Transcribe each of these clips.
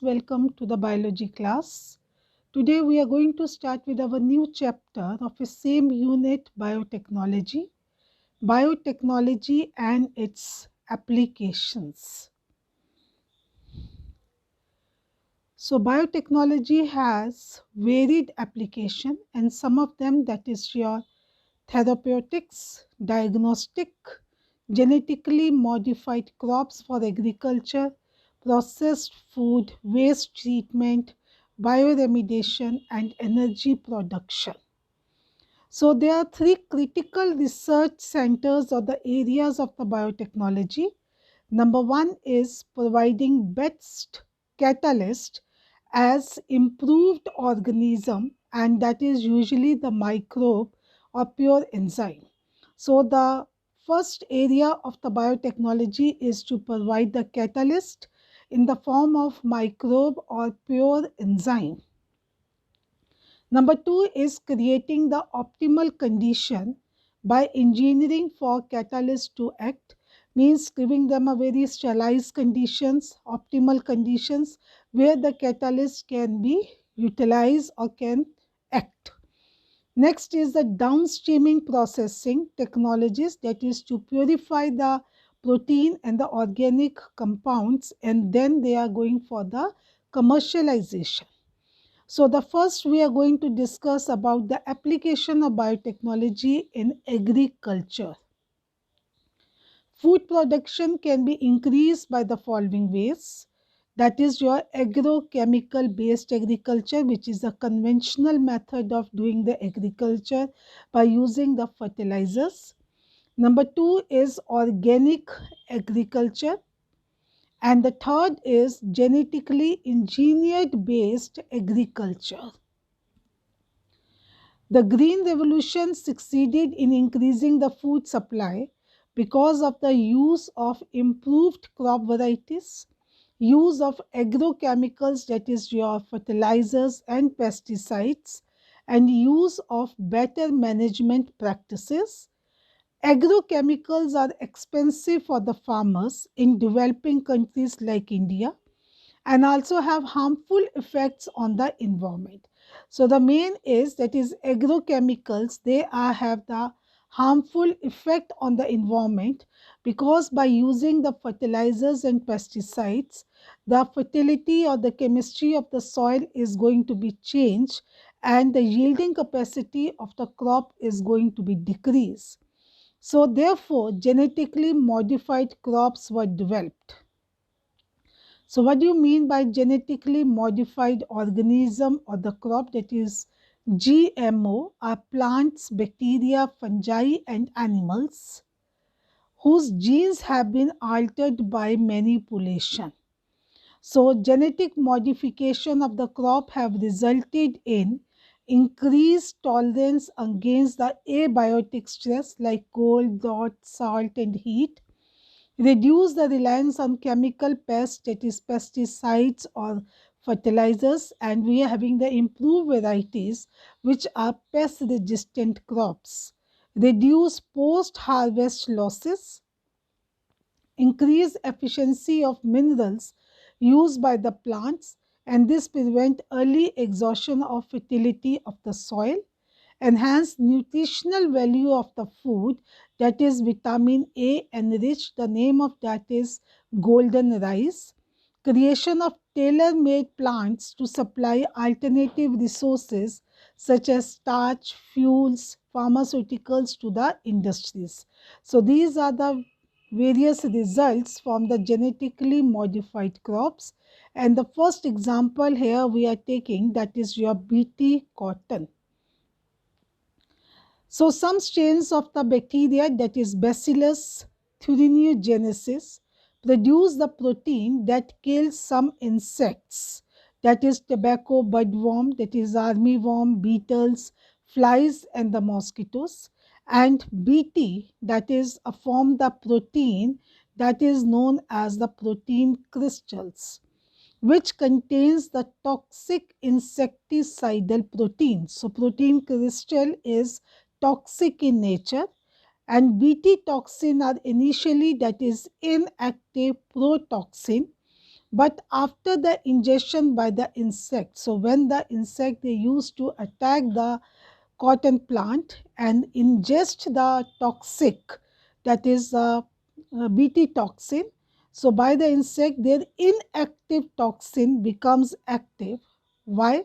Welcome to the biology class. Today we are going to start with our new chapter of the same unit, biotechnology. Biotechnology and its applications. So biotechnology has varied application, and some of them, that is your therapeutics, diagnostic, genetically modified crops for agriculture, processed food, waste treatment, bioremediation, and energy production. So there are three critical research centers or the areas of the biotechnology. Number one is providing best catalyst as improved organism, and that is usually the microbe or pure enzyme. So the first area of the biotechnology is to provide the catalyst in the form of microbe or pure enzyme. Number two is creating the optimal condition by engineering for catalyst to act, means giving them a very sterilized conditions, optimal conditions where the catalyst can be utilized or can act. Next is the downstreaming processing technologies, that is to purify the protein and the organic compounds, and then they are going for the commercialization. So the first we are going to discuss about the application of biotechnology in agriculture. Food production can be increased by the following ways. That is your agrochemical based agriculture, which is a conventional method of doing the agriculture by using the fertilizers. Number two is organic agriculture. And the third is genetically engineered based agriculture. The Green Revolution succeeded in increasing the food supply because of the use of improved crop varieties, use of agrochemicals, that is your fertilizers and pesticides, and use of better management practices. Agrochemicals are expensive for the farmers in developing countries like India and also have harmful effects on the environment. So the main is, that is agrochemicals, they have the harmful effect on the environment because by using the fertilizers and pesticides, the fertility or the chemistry of the soil is going to be changed and the yielding capacity of the crop is going to be decreased. So therefore, genetically modified crops were developed. So what do you mean by genetically modified organism or the crop? That is GMO are plants, bacteria, fungi and animals whose genes have been altered by manipulation. So genetic modification of the crop have resulted in increased tolerance against the abiotic stress like cold, drought, salt and heat, reduce the reliance on chemical pests, that is pesticides or fertilizers, and we are having the improved varieties which are pest resistant crops, reduce post harvest losses, increase efficiency of minerals used by the plants, and this prevent early exhaustion of fertility of the soil, enhance nutritional value of the food, that is vitamin A enriched, the name of that is golden rice, creation of tailor-made plants to supply alternative resources such as starch, fuels, pharmaceuticals to the industries. So these are the various results from the genetically modified crops, and the first example here we are taking, that is your BT cotton. So some strains of the bacteria, that is Bacillus thuringiensis, produce the protein that kills some insects, that is tobacco budworm, that is armyworm, beetles, flies and the mosquitoes, and BT, that is form the protein that is known as the protein crystals, which contains the toxic insecticidal protein. So protein crystal is toxic in nature, and Bt toxin are initially, that is inactive protoxin, But after the ingestion by the insect, so when the insect they used to attack the cotton plant and ingest the toxic, that is the Bt toxin. So by the insect, their inactive toxin becomes active. Why?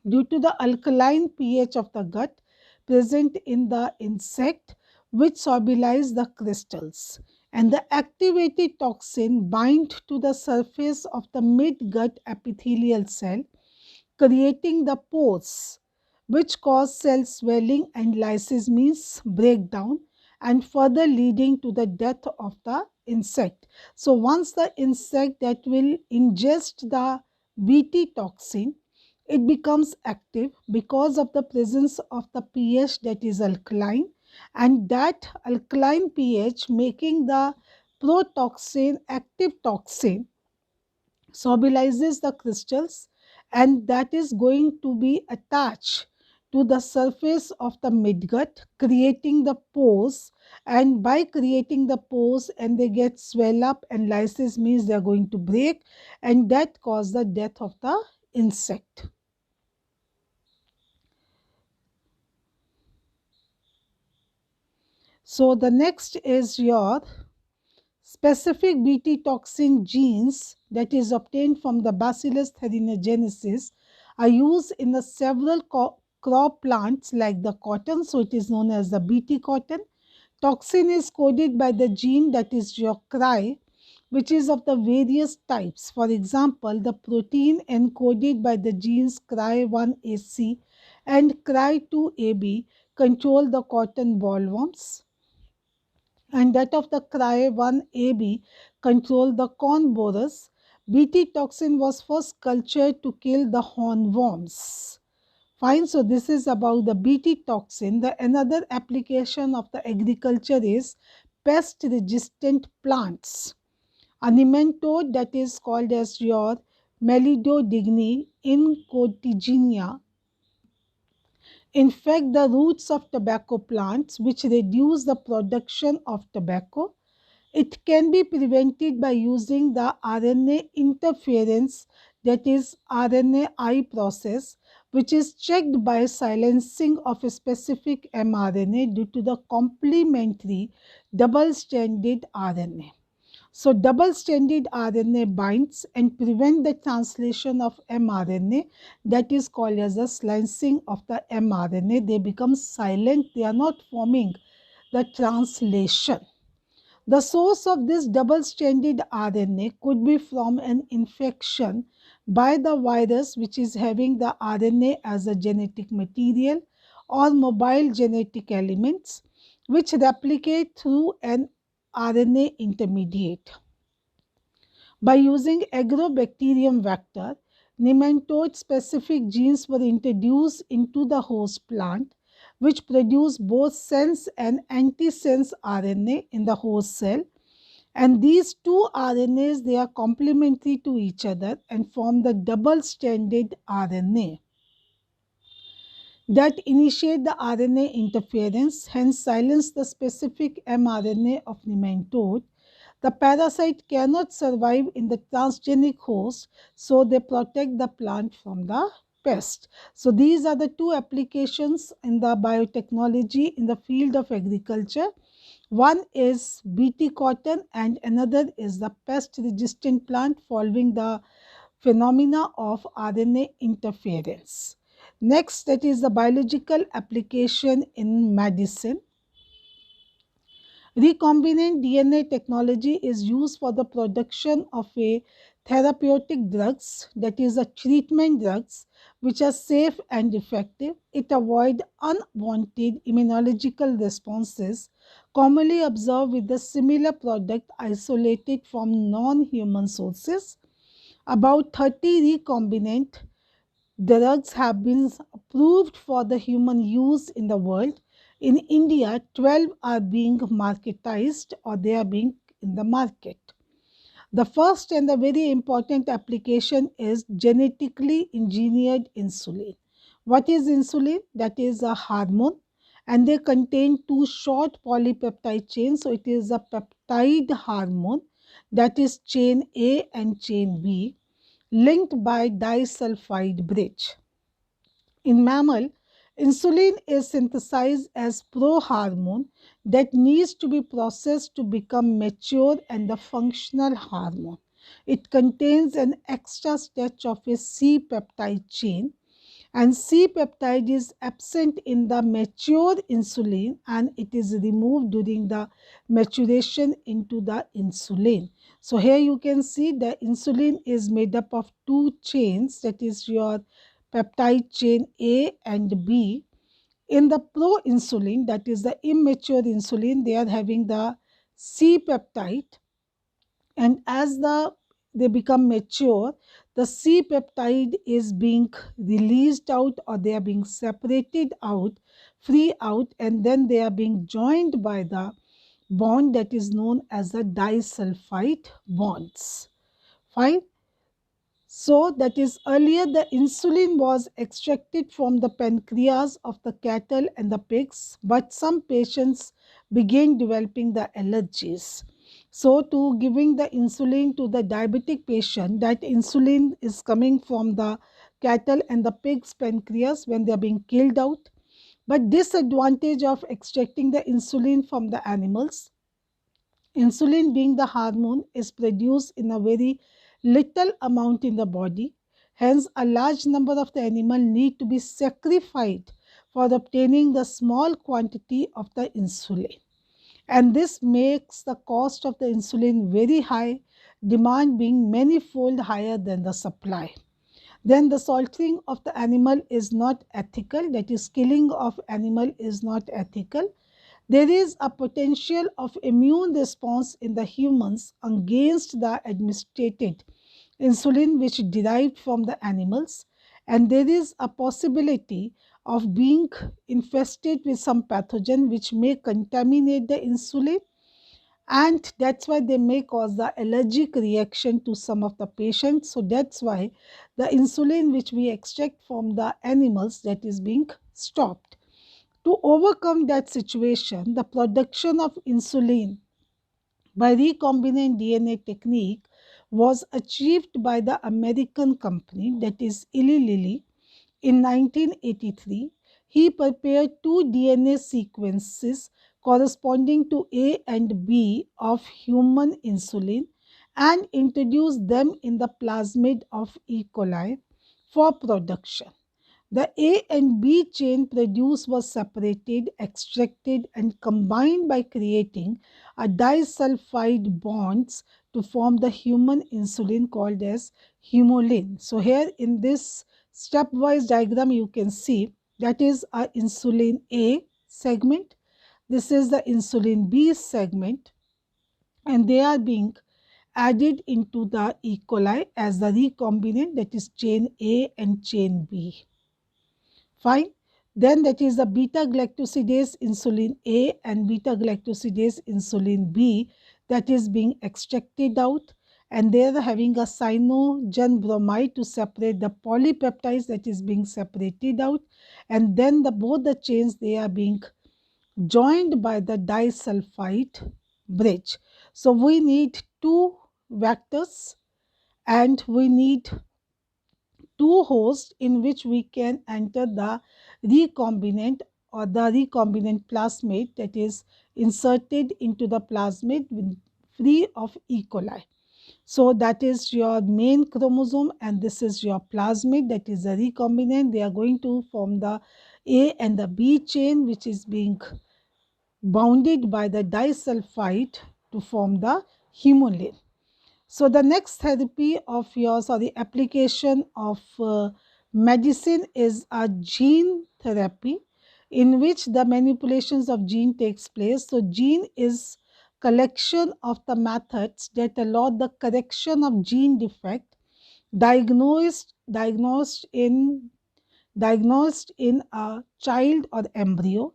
Due to the alkaline pH of the gut present in the insect, which solubilize the crystals. And the activated toxin bind to the surface of the mid-gut epithelial cell, creating the pores, which cause cell swelling and lysis, means breakdown, and further leading to the death of the insect. So once the insect that will ingest the Bt toxin, it becomes active because of the presence of the pH that is alkaline, and that alkaline pH making the protoxin active toxin solubilizes the crystals, and that is going to be attached to the surface of the midgut, creating the pores. And by creating the pores, and they get swell up, and lysis means they are going to break, and that cause the death of the insect. So the next is your specific Bt toxin genes that is obtained from the Bacillus thuringiensis are used in the several crop plants like the cotton. So it is known as the Bt cotton. Toxin is coded by the gene that is your CRY, which is of the various types. For example, the protein encoded by the genes CRY1AC and CRY2AB control the cotton bollworms, and that of the CRY1AB control the corn borers. Bt toxin was first cultured to kill the hornworms. Fine, so this is about the Bt toxin. The another application of the agriculture is pest resistant plants. A nematode that is called as your Melidodigni incotigenia infect the roots of tobacco plants, which reduce the production of tobacco. It can be prevented by using the RNA interference, that is RNAi process, which is checked by silencing of a specific mRNA due to the complementary double-stranded RNA. So double-stranded RNA binds and prevent the translation of mRNA, that is called as the silencing of the mRNA. They become silent, they are not forming the translation. The source of this double-stranded RNA could be from an infection by the virus, which is having the RNA as a genetic material, or mobile genetic elements which replicate through an RNA intermediate. By using agrobacterium vector, nematode-specific genes were introduced into the host plant, which produce both sense and antisense RNA in the host cell. And these two RNAs, they are complementary to each other and form the double-stranded RNA that initiate the RNA interference, hence silence the specific mRNA of nematode. The parasite cannot survive in the transgenic host, so they protect the plant from the pest. So these are the two applications in the biotechnology in the field of agriculture. One is Bt cotton and another is the pest resistant plant following the phenomena of RNA interference. Next, that is the biological application in medicine. Recombinant DNA technology is used for the production of a therapeutic drugs, that is a treatment drugs, which are safe and effective. It avoids unwanted immunological responses commonly observed with the similar product isolated from non-human sources. About 30 recombinant drugs have been approved for the human use in the world. In India, 12 are being marketized or they are being in the market. The first and the very important application is genetically engineered insulin. What is insulin? That is a hormone, and they contain two short polypeptide chains. So it is a peptide hormone that is chain A and chain B, linked by disulfide bridge. In mammal, insulin is synthesized as prohormone that needs to be processed to become mature and the functional hormone. It contains an extra stretch of a C peptide chain, and C peptide is absent in the mature insulin and it is removed during the maturation into the insulin. So here you can see the insulin is made up of two chains, that is your peptide chain A and B. In the proinsulin, that is the immature insulin, they are having the C peptide, and as they become mature, the C peptide is being released out, or they are being separated out, free out, and then they are being joined by the bond that is known as the disulfide bonds. Fine. So that is, earlier the insulin was extracted from the pancreas of the cattle and the pigs, but some patients began developing the allergies. So to giving the insulin to the diabetic patient, that insulin is coming from the cattle and the pigs pancreas when they are being killed out. But disadvantage of extracting the insulin from the animals, insulin being the hormone is produced in a very little amount in the body. Hence, a large number of the animal need to be sacrificed for obtaining the small quantity of the insulin. And this makes the cost of the insulin very high, demand being many-fold higher than the supply. Then the slaughtering of the animal is not ethical, that is, killing of animal is not ethical. There is a potential of immune response in the humans against the administered insulin which derived from the animals, and there is a possibility of being infested with some pathogen which may contaminate the insulin, and that's why they may cause the allergic reaction to some of the patients. So that's why the insulin which we extract from the animals, that is being stopped. To overcome that situation, the production of insulin by recombinant DNA technique was achieved by the American company, that is Eli Lilly, in 1983. He prepared two DNA sequences corresponding to A and B of human insulin and introduced them in the plasmid of E. coli for production. The A and B chain produced was separated, extracted, and combined by creating a disulfide bonds to form the human insulin called as humulin. So here in this stepwise diagram you can see that is a insulin A segment, this is the insulin B segment, and they are being added into the E. coli as the recombinant, that is chain A and chain B. Fine. Then that is the beta galactosidase insulin A and beta galactosidase insulin B that is being extracted out, and they are having a cyanogen bromide to separate the polypeptides that is being separated out, and then both the chains they are being joined by the disulfide bridge. So we need two vectors and we need two hosts in which we can enter the recombinant or the recombinant plasmid that is inserted into the plasmid free of E. coli. So that is your main chromosome and this is your plasmid, that is the recombinant. They are going to form the A and the B chain which is being bounded by the disulfide to form the humulin. So the next therapy of yours or the application of medicine is a gene therapy in which the manipulations of gene takes place. So gene is collection of the methods that allow the correction of gene defect diagnosed in a child or embryo.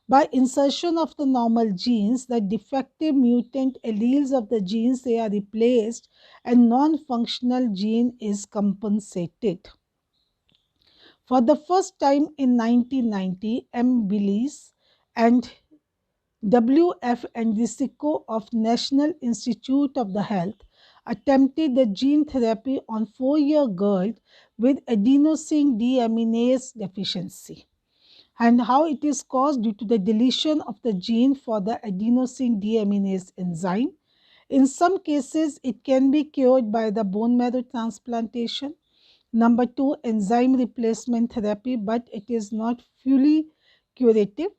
By insertion of the normal genes, the defective mutant alleles of the genes they are replaced and non-functional gene is compensated. For the first time in 1990, M. Billis and W.F. Endrisico of National Institute of the Health attempted the gene therapy on 4-year girl with adenosine deaminase deficiency, and how it is caused due to the deletion of the gene for the adenosine deaminase enzyme. In some cases, it can be cured by the bone marrow transplantation. Number 2, enzyme replacement therapy, but it is not fully curative.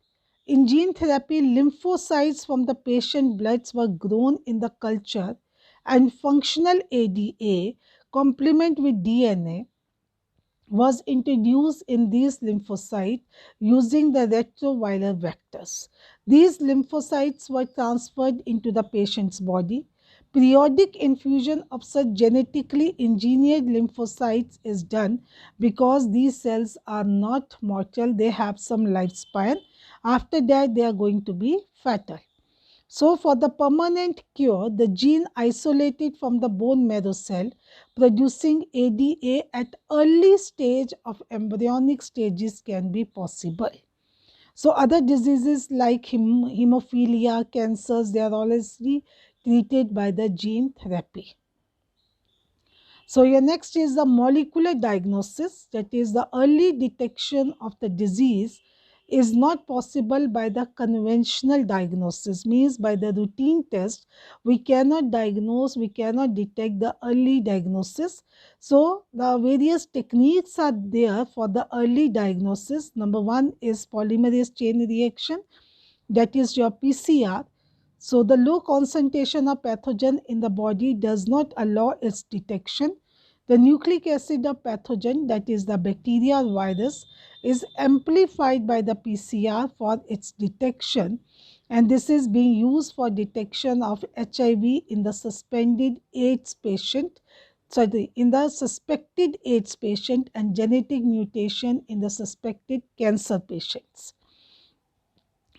In gene therapy, lymphocytes from the patient bloods were grown in the culture, and functional ADA complement with DNA was introduced in these lymphocytes using the retroviral vectors. These lymphocytes were transferred into the patient's body. Periodic infusion of such genetically engineered lymphocytes is done because these cells are not mortal, they have some lifespan. After that, they are going to be fatal. So, for the permanent cure, the gene isolated from the bone marrow cell producing ADA at early stage of embryonic stages can be possible. So, other diseases like hemophilia, cancers, they are already treated by the gene therapy. So, your next is the molecular diagnosis, that is the early detection of the disease is not possible by the conventional diagnosis, means by the routine test we cannot diagnose, we cannot detect the early diagnosis. So, the various techniques are there for the early diagnosis. Number 1 is polymerase chain reaction, that is your PCR. So, the low concentration of pathogen in the body does not allow its detection. The nucleic acid of pathogen, that is the bacteria or virus, is amplified by the PCR for its detection, and this is being used for detection of HIV in the suspected AIDS patient and genetic mutation in the suspected cancer patients.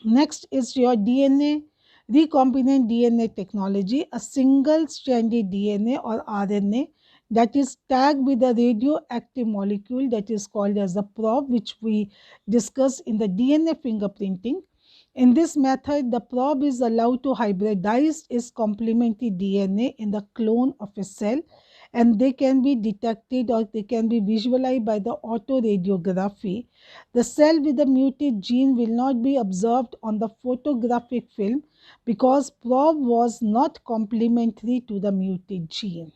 Next is your DNA, recombinant DNA technology, a single-stranded DNA or RNA that is tagged with a radioactive molecule that is called as a probe, which we discussed in the DNA fingerprinting. In this method, the probe is allowed to hybridize its complementary DNA in the clone of a cell, and they can be detected or they can be visualized by the autoradiography. The cell with the muted gene will not be observed on the photographic film because probe was not complementary to the muted gene.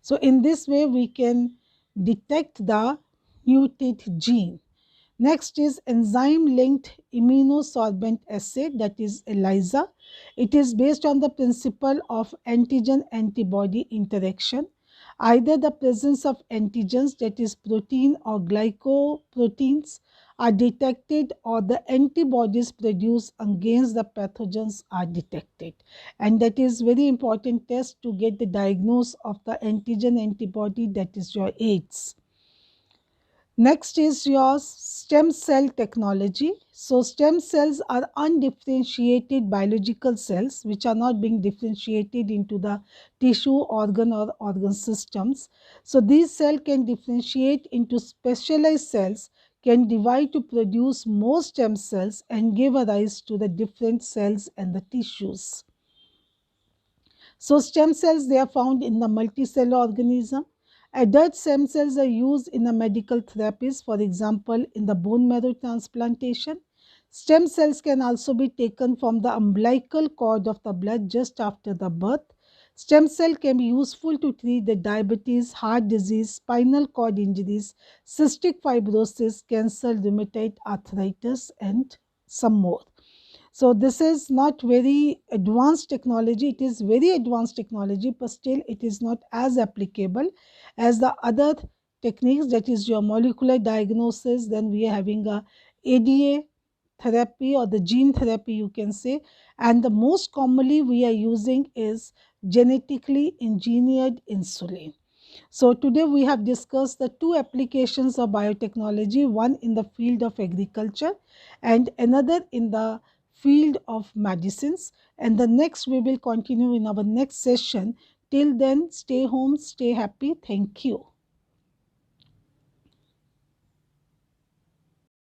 So, in this way we can detect the muted gene. Next is enzyme-linked immunosorbent assay, that is ELISA. It is based on the principle of antigen-antibody interaction. Either the presence of antigens, that is protein or glycoproteins, are detected, or the antibodies produced against the pathogens are detected. And that is very important test to get the diagnosis of the antigen antibody, that is your AIDS. Next is your stem cell technology. So, stem cells are undifferentiated biological cells which are not being differentiated into the tissue, organ or organ systems. So, these cells can differentiate into specialized cells, can divide to produce more stem cells and give a rise to the different cells and the tissues. So, stem cells, they are found in the multicellular organism. Adult stem cells are used in the medical therapies, for example, in the bone marrow transplantation. Stem cells can also be taken from the umbilical cord of the blood just after the birth. Stem cell can be useful to treat the diabetes, heart disease, spinal cord injuries, cystic fibrosis, cancer, rheumatoid arthritis, and some more. So, this is not very advanced technology, it is very advanced technology, but still it is not as applicable as the other techniques, that is your molecular diagnosis. Then we are having a ADA therapy or the gene therapy you can say, and the most commonly we are using is genetically engineered insulin. So, today we have discussed the two applications of biotechnology, one in the field of agriculture and another in the field of medicines, and the next we will continue in our next session. Till then, stay home, stay happy. Thank you.